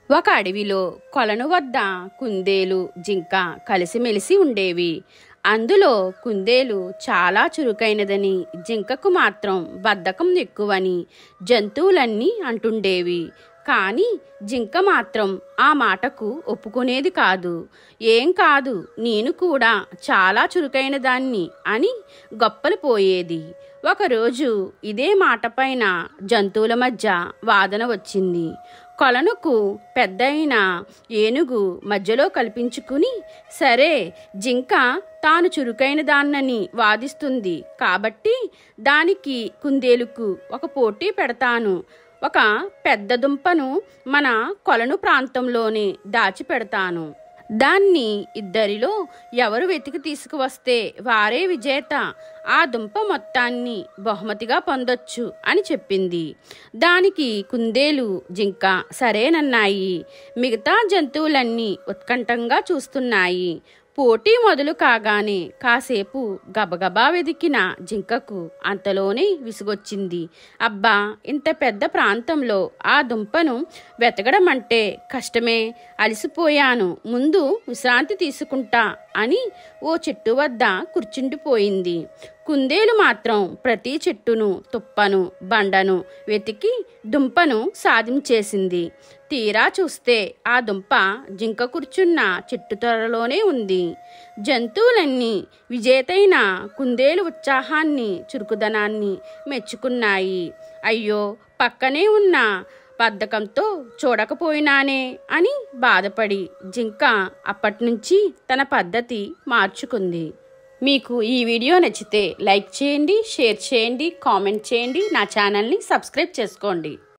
ఒక అడవిలో కొలను వద్ద కుందేలు జింక కలిసిమెలిసి ఉండేవి. అందులో కుందేలు చాలా చురుకైనదని, జింకకు మాత్రం బద్ధకం ఎక్కువని జంతువులన్నీ అంటుండేవి. కానీ జింక మాత్రం ఆ మాటకు ఒప్పుకునేది కాదు. ఏం కాదు, నేను కూడా చాలా చురుకైన దాన్ని అని గొప్పలు పోయేది. ఒకరోజు ఇదే మాటపైన జంతువుల మధ్య వాదన వచ్చింది. కొలనుకు పెద్దయిన ఏనుగు మధ్యలో కల్పించుకుని, సరే, జింక తాను చురుకైన దాన్నని వాదిస్తుంది కాబట్టి దానికి కుందేలుకు ఒక పోటీ పెడతాను. ఒక పెద్ద దుంపను మన కొలను ప్రాంతంలోనే దాచిపెడతాను. దాన్ని ఇద్దరిలో ఎవరు వెతికి తీసుకువస్తే వారే విజేత. ఆ దుంప మొత్తాన్ని బహుమతిగా పొందొచ్చు అని చెప్పింది. దానికి కుందేలు జింక సరేనన్నాయి. మిగతా జంతువులన్నీ ఉత్కంఠంగా చూస్తున్నాయి. పోటీ మొదలు కాగానే కాసేపు గబగబా వెదికిన జింకకు అంతలోనే విసుగొచ్చింది. అబ్బా, ఇంత పెద్ద ప్రాంతంలో ఆ దుంపను వెతకడం అంటే కష్టమే, అలసిపోయాను, ముందు విశ్రాంతి తీసుకుంటా అని ఓ చెట్టు వద్ద కూర్చుండిపోయింది. కుందేలు మాత్రం ప్రతి చెట్టును, తుప్పను, బండను వెతికి దుంపను సాధించేసింది. తీరా చూస్తే ఆ దుంప జింక కూర్చున్న చెట్టు త్వరలోనే ఉంది. జంతువులన్నీ విజేతైన కుందేలు ఉత్సాహాన్ని, చురుకుదనాన్ని మెచ్చుకున్నాయి. అయ్యో, పక్కనే ఉన్న బద్ధకంతో చూడకపోయినానే అని బాధపడి జింక అప్పటినుంచి తన పద్ధతి మార్చుకుంది. మీకు ఈ వీడియో నచ్చితే లైక్ చేయండి, షేర్ చేయండి, కామెంట్ చేయండి, నా ఛానల్ని సబ్స్క్రైబ్ చేసుకోండి.